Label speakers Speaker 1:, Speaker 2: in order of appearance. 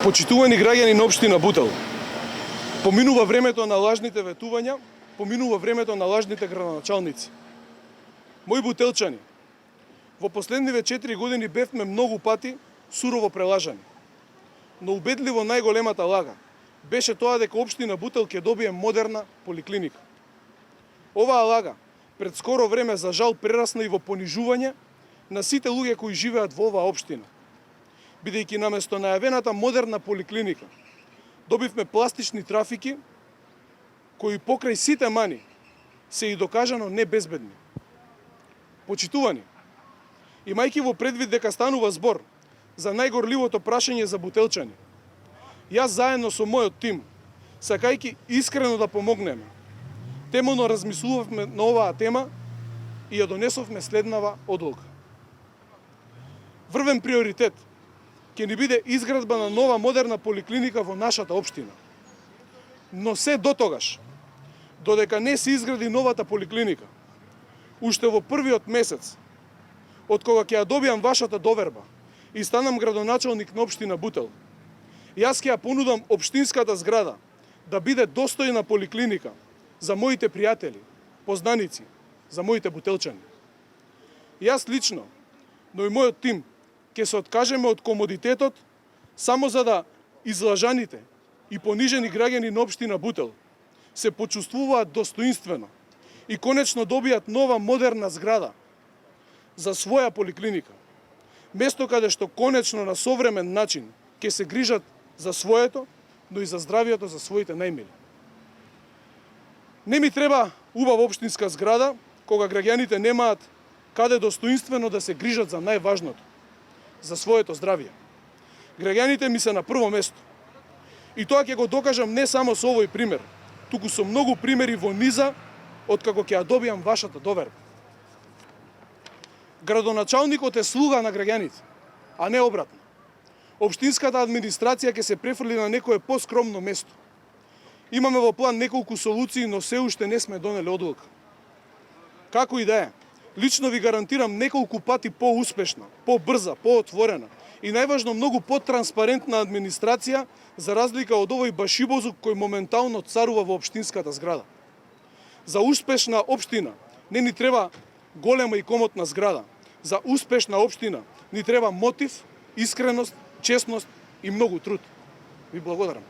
Speaker 1: Почитувани граѓани на општина Бутел, поминува времето на лажните ветувања, поминува времето на лажните градоначалници. Мои бутелчани, во последниве 4 години бевме многу пати сурово прелажани. Но убедливо најголемата лага беше тоа дека општина Бутел ќе добие модерна поликлиника. Оваа лага пред скоро време за жал прерасна и во понижување на сите луѓе кои живеат во оваа општина. Бидејќи наместо најавената модерна поликлиника, добивме пластични трафики кои покрај сите мани се и докажано небезбедни. Почитувани, имајќи во предвид дека станува збор за најгорливото прашање за бутелчани, јас заедно со мојот тим, сакајќи искрено да помогнеме, темелно размислувавме на оваа тема и ја донесовме следнава одлука. Врвен приоритет ќе ни биде изградба на нова модерна поликлиника во нашата општина. Но се до тогаш, додека не се изгради новата поликлиника, уште во првиот месец, од кога ќе ја добијам вашата доверба и станам градоначалник на општина Бутел, јас ќе ја понудам општинската зграда да биде достојна поликлиника за моите пријатели, познаници, за моите бутелчани. Јас лично, но и мојот тим, ќе се откажеме од комодитетот само за да излажаните и понижени граѓани на општина Бутел се почувствуваат достоинствено и конечно добијат нова модерна зграда за своја поликлиника. Место каде што конечно на современ начин ќе се грижат за своето, но и за здравието за своите најмили. Не ми треба убава општинска зграда кога граѓаните немаат каде достоинствено да се грижат за најважното, за своето здравје. Граѓаните ми се на прво место. И тоа ќе го докажам не само со овој пример, туку со многу примери во низа од како ќе ја добијам вашата доверба. Градоначалникот е слуга на граѓаните, а не обратно. Општинската администрација ќе се префрли на некое поскромно место. Имаме во план неколку солуции, но се уште не сме донели одлука. Како и да е, лично ви гарантирам неколку пати поуспешна, побрза, поотворена и најважно многу потранспарентна администрација за разлика од овој башибозук кој моментално царува во општинската зграда. За успешна општина не ни треба голема и комотна зграда. За успешна општина ни треба мотив, искреност, честност и многу труд. Ви благодарам.